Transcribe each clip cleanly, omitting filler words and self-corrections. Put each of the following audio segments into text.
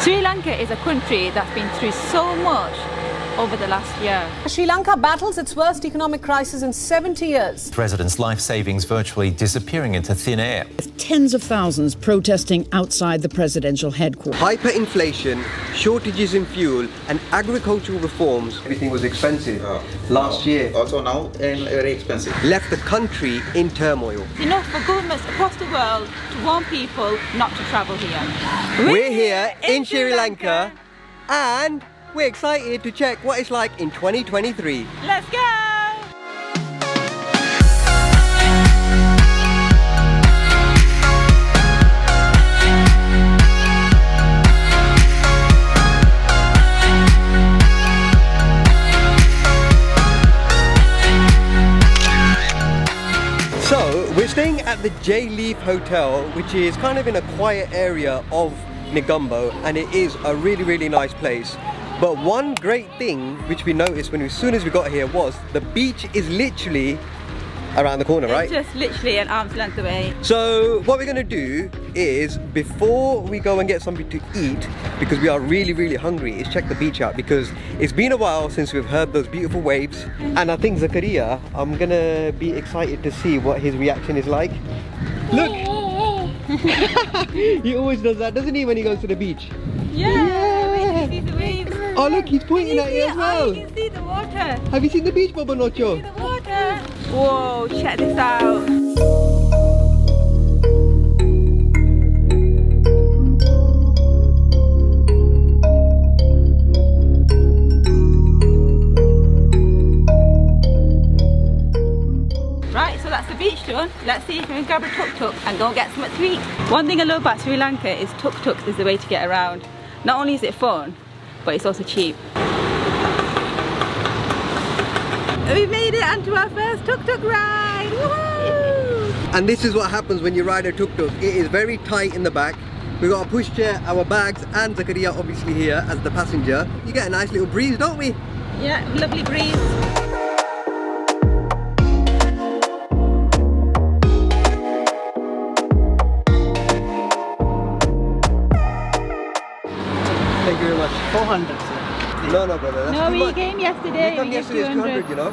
Sri Lanka is a country that's been through so much over the last year. Sri Lanka battles its worst economic crisis in 70 years. President's life savings virtually disappearing into thin air. Tens of thousands protesting outside the presidential headquarters. Hyperinflation, shortages in fuel and agricultural reforms. Everything was expensive last year. Also now very expensive. Left the country in turmoil. Enough for governments across the world to warn people not to travel here. We're here in Sri Lanka and we're excited to check what it's like in 2023. Let's go! So we're staying at the J Leaf Hotel, which is kind of in a quiet area of Negombo, and it is a really nice place. But one great thing which we noticed as soon as we got here was the beach is literally around the corner, right? It's just literally an arm's length away. So what we're going to do is, before we go and get something to eat, because we are really hungry, is check the beach out, because it's been a while since we've heard those beautiful waves. And I think Zakariya, I'm going to be excited to see what his reaction is like. Look! He always does that, doesn't he, when he goes to the beach? Yeah! He sees the waves. Oh look, he's pointing at you as well. Oh, you can see the water. Have you seen the beach, Bobo Nocho? See the water. Whoa, check this out. Right, so that's the beach done. Let's see if we can grab a tuk-tuk and go get some to eat. One thing I love about Sri Lanka is tuk-tuk is the way to get around. Not only is it fun, but it's also cheap. We made it onto our first tuk-tuk ride! Woohoo! And this is what happens when you ride a tuk-tuk. It is very tight in the back. We've got a pushchair, our bags, and Zakariya obviously here as the passenger. You get a nice little breeze, don't we? Yeah, lovely breeze. Thank you very much. 400, sir. No, brother. That's No, too we much. came yesterday. You come We gave yesterday, it's 200, 200. you know?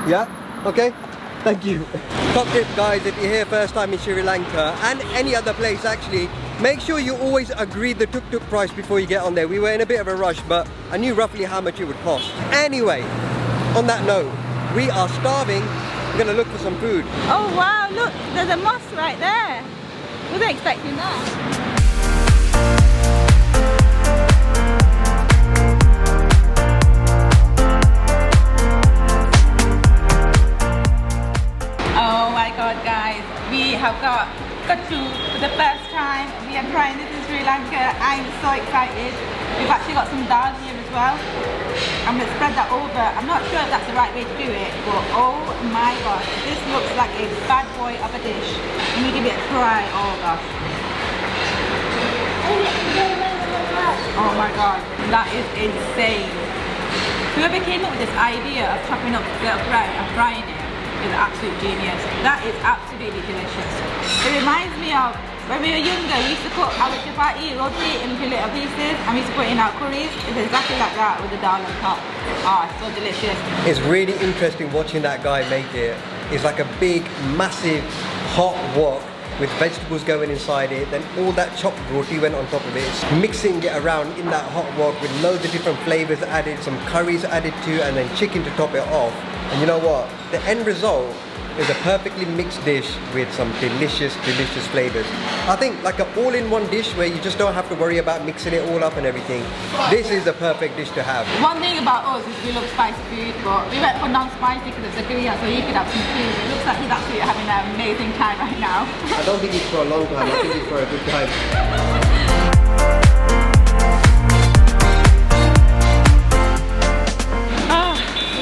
Yeah? Okay. Thank you. Top tip, guys, if you're here first time in Sri Lanka, and any other place actually, make sure you always agree the tuk-tuk price before you get on there. We were in a bit of a rush, but I knew roughly how much it would cost. Anyway, on that note, we are starving. We're gonna look for some food. Oh wow, look, there's a mosque right there. Wasn't expecting that. Oh my god, guys, we have got kottu for the first time. We are trying this in Sri Lanka. I'm so excited. We've actually got some dal here as well. I'm going to spread that over. I'm not sure if that's the right way to do it, but oh my gosh, this looks like a bad boy of a dish. Let me give it a try. Oh gosh. Oh my god, that is insane. Whoever came up with this idea of chopping up the bread and frying it is an absolute genius. That is absolutely delicious. It reminds me of when we were younger, we used to cut our chapati, rotate into little pieces, and we used to put in our curries. It's exactly like that with the dal on top. Oh, it's so delicious. It's really interesting watching that guy make it. It's like a big, massive, hot wok with vegetables going inside it, then all that chopped roti went on top of it, mixing it around in that hot wok with loads of different flavors added, some curries added too, and then chicken to top it off. And you know what? The end result is a perfectly mixed dish with some delicious flavors. I think like an all-in-one dish where you just don't have to worry about mixing it all up and everything. This is the perfect dish to have. One thing about us is we love spicy food, but we went for non-spicy because it's Zakariya, so he could have some food. It looks like he's actually having an amazing time right now. I don't think it's for a long time, I think it's for a good time.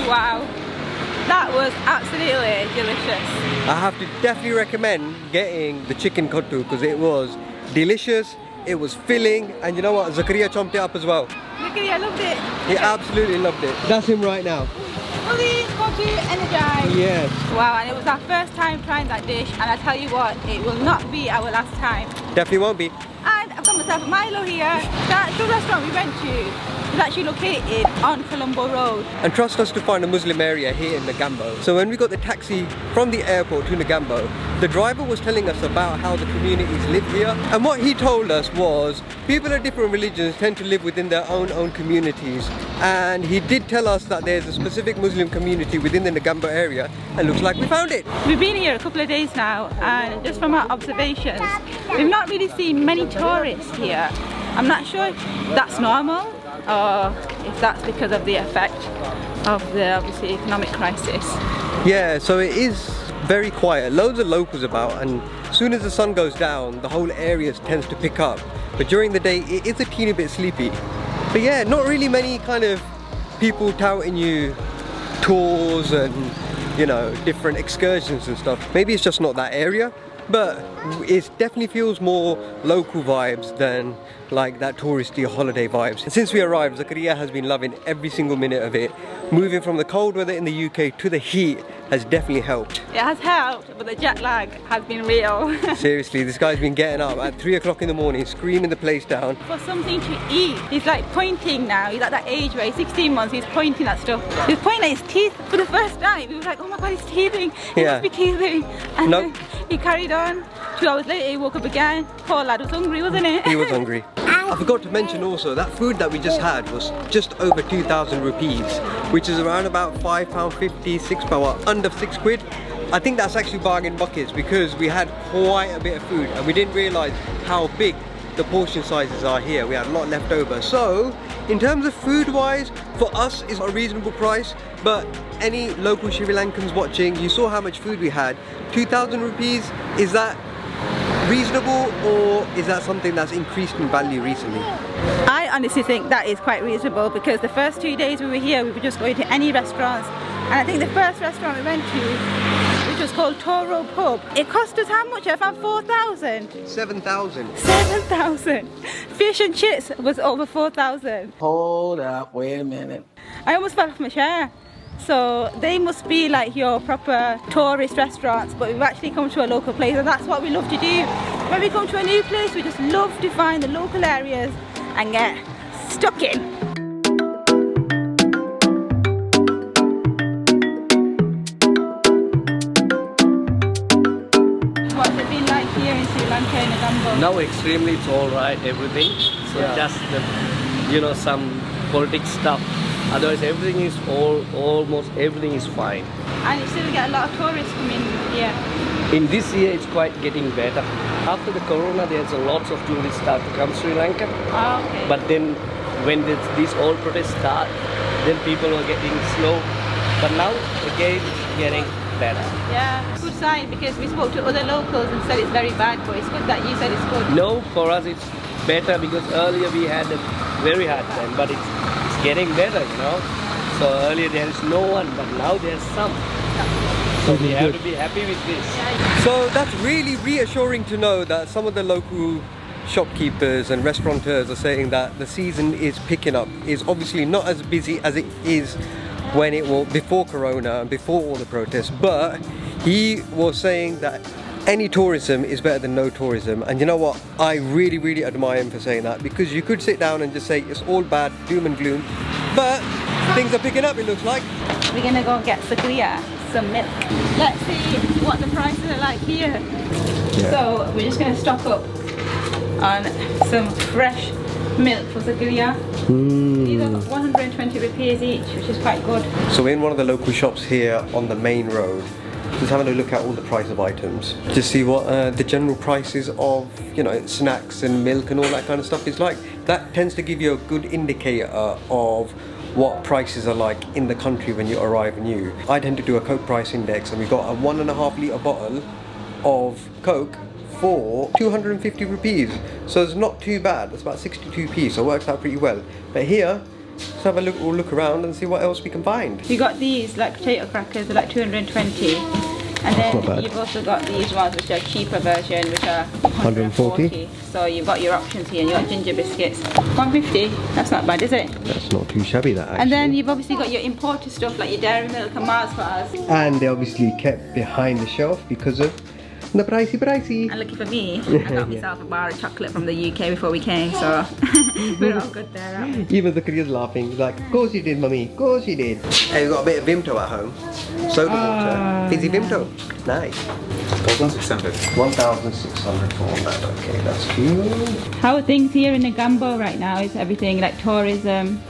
Wow, that was absolutely delicious. I have to definitely recommend getting the chicken kottu because it was delicious, it was filling, and you know what, Zakariya chomped it up as well. Zakariya loved it. He absolutely loved it. That's him right now. Fully kottu energized. Yes. Wow, and it was our first time trying that dish, and I tell you what, it will not be our last time. Definitely won't be. And I've got myself a Milo here. The restaurant we went to is actually located on Colombo Road. And trust us to find a Muslim area here in Negombo. So when we got the taxi from the airport to Negombo, the driver was telling us about how the communities live here. And what he told us was people of different religions tend to live within their own communities. And he did tell us that there's a specific Muslim community within the Negombo area, and looks like we found it. We've been here a couple of days now, and just from our observations, we've not really seen many tourists here. I'm not sure if that's normal or if that's because of the effect of the obviously economic crisis. Yeah, so it is very quiet. Loads of locals about, and as soon as the sun goes down, the whole area tends to pick up. But during the day, it is a teeny bit sleepy. But yeah, not really many kind of people touting you tours and, you know, different excursions and stuff. Maybe it's just not that area, but it definitely feels more local vibes than like that touristy holiday vibes. And since we arrived, Zakariya has been loving every single minute of it. Moving from the cold weather in the UK to the heat has definitely helped. It has helped, but the jet lag has been real. Seriously, this guy's been getting up at 3 o'clock in the morning, screaming the place down. For something to eat. He's like pointing now. He's at that age where he's 16 months, he's pointing at stuff. He's pointing at his teeth for the first time. We were like, oh my god, he's teething. He must be teething. And Nope. then he carried on. 2 hours later, he woke up again. Poor lad was hungry, wasn't he? He was hungry. I forgot to mention also, that food that we just had was just over 2,000 rupees, which is around about £5.50, £6, under £6. I think that's actually bargain buckets because we had quite a bit of food and we didn't realise how big the portion sizes are here. We had a lot left over. So, in terms of food wise, for us it's a reasonable price, but any local Sri Lankans watching, you saw how much food we had. 2,000 rupees, is that reasonable, or is that something that's increased in value recently? I honestly think that is quite reasonable because the first 2 days we were here, we were just going to any restaurants, and I think the first restaurant we went to, which was called Toro Pub, it cost us how much? I found 4,000. 7,000. 7,000. Fish and chips was over 4,000. Hold up, wait a minute. I almost fell off my chair. So they must be like your proper tourist restaurants, but we've actually come to a local place, and that's what we love to do. When we come to a new place, we just love to find the local areas and get stuck in. What's it been like here in Sri Lanka in Negombo? Now extremely, it's all right, everything. So just the, you know, some politics stuff. Otherwise, everything is almost everything is fine. And you still get a lot of tourists coming here. In this year, it's quite getting better. After the corona, there's a lots of tourists start to come to Sri Lanka. Oh, okay. But then, when these all protests start, then people are getting slow. But now, again, it's getting better. Yeah, good sign because we spoke to other locals and said it's very bad, but it's good that you said it's good. No, for us it's better because earlier we had a very hard time, but it's getting better, you know. So earlier there is no one, but now there's some. So we have to be happy with this. So that's really reassuring to know that some of the local shopkeepers and restaurateurs are saying that the season is picking up. It's obviously not as busy as it is when it was before Corona and before all the protests, but he was saying that any tourism is better than no tourism. And you know what, I really admire him for saying that, because you could sit down and just say it's all bad, doom and gloom, but things are picking up, it looks like. We're gonna go get Zakariya some milk. Let's see what the prices are like here. So we're just gonna stock up on some fresh milk for Zakariya. These are 120 rupees each, which is quite good. So we're in one of the local shops here on the main road, just having a look at all the price of items, just see what the general prices of, you know, snacks and milk and all that kind of stuff is like. That tends to give you a good indicator of what prices are like in the country when you arrive new. I tend to do a Coke price index, and we got a 1.5 litre bottle of Coke for 250 rupees. So it's not too bad, it's about 62p, so it works out pretty well. But here, let's have a look around and see what else we can find. You got these like potato crackers, they're like 220. And then you've also got these ones which are cheaper version, which are 140. So you've got your options here, and you've got ginger biscuits. 150, that's not bad, is it? That's not too shabby, that actually. And then you've obviously got your imported stuff like your dairy milk and Mars bars. And they obviously kept behind the shelf because of The pricey. And lucky for me, I got myself a bar of chocolate from the UK before we came, so we're all good there, aren't we? Even Zakariya's laughing. He's like, of course you did, mummy. Of course you did. Hey, we've got a bit of Vimto at home. Soda water. Fizzy Vimto. Nice. 1,600. 1,600 for all that. Okay, that's cute. How are things here in Negombo right now? Is everything like tourism?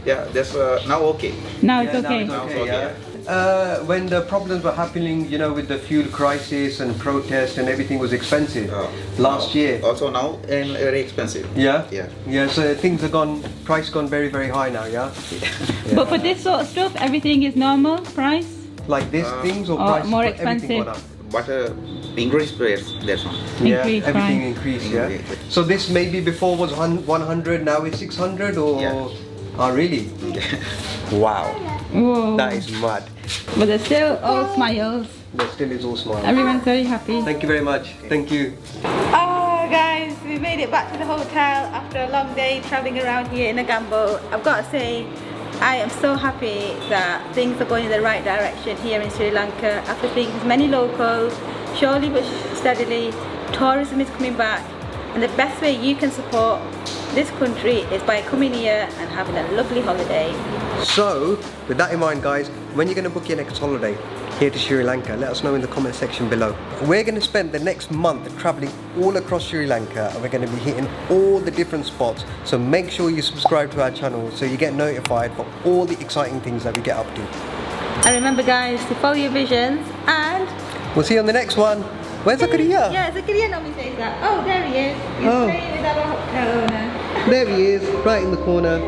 Yeah, that's now okay. Now it's okay. Now it's okay. When the problems were happening, you know, with the fuel crisis and protest and everything was expensive last year. Also now and very expensive. Yeah? Yeah. Yeah, so things have price gone very, very high now, yeah? But for this sort of stuff, everything is normal price? Like these things or or price more for everything expensive. gone up? But increased price, that's one. Yeah, Increased everything price. increased, yeah? Increased. So this maybe before was 100, now it's 600 or? Yeah. Oh, really? Wow, Whoa. that is mad. But they're still all smiles. There still is all smiles. Everyone's very happy. Thank you very much. Thank you. Oh guys, we made it back to the hotel after a long day traveling around here in Negombo. I've got to say, I am so happy that things are going in the right direction here in Sri Lanka. After speaking to many locals, surely but steadily, tourism is coming back, and the best way you can support this country is by coming here and having a lovely holiday. So, with that in mind guys, when you're going to book your next holiday here to Sri Lanka, let us know in the comment section below. We're going to spend the next month traveling all across Sri Lanka, and we're going to be hitting all the different spots. So make sure you subscribe to our channel so you get notified for all the exciting things that we get up to. And remember guys, to follow your visions, and We'll see you on the next one. Where's Zakariya? yeah, Zakariya normally says that. Oh, there he is. He's Oh. playing with our hotel owner. There he is, right in the corner.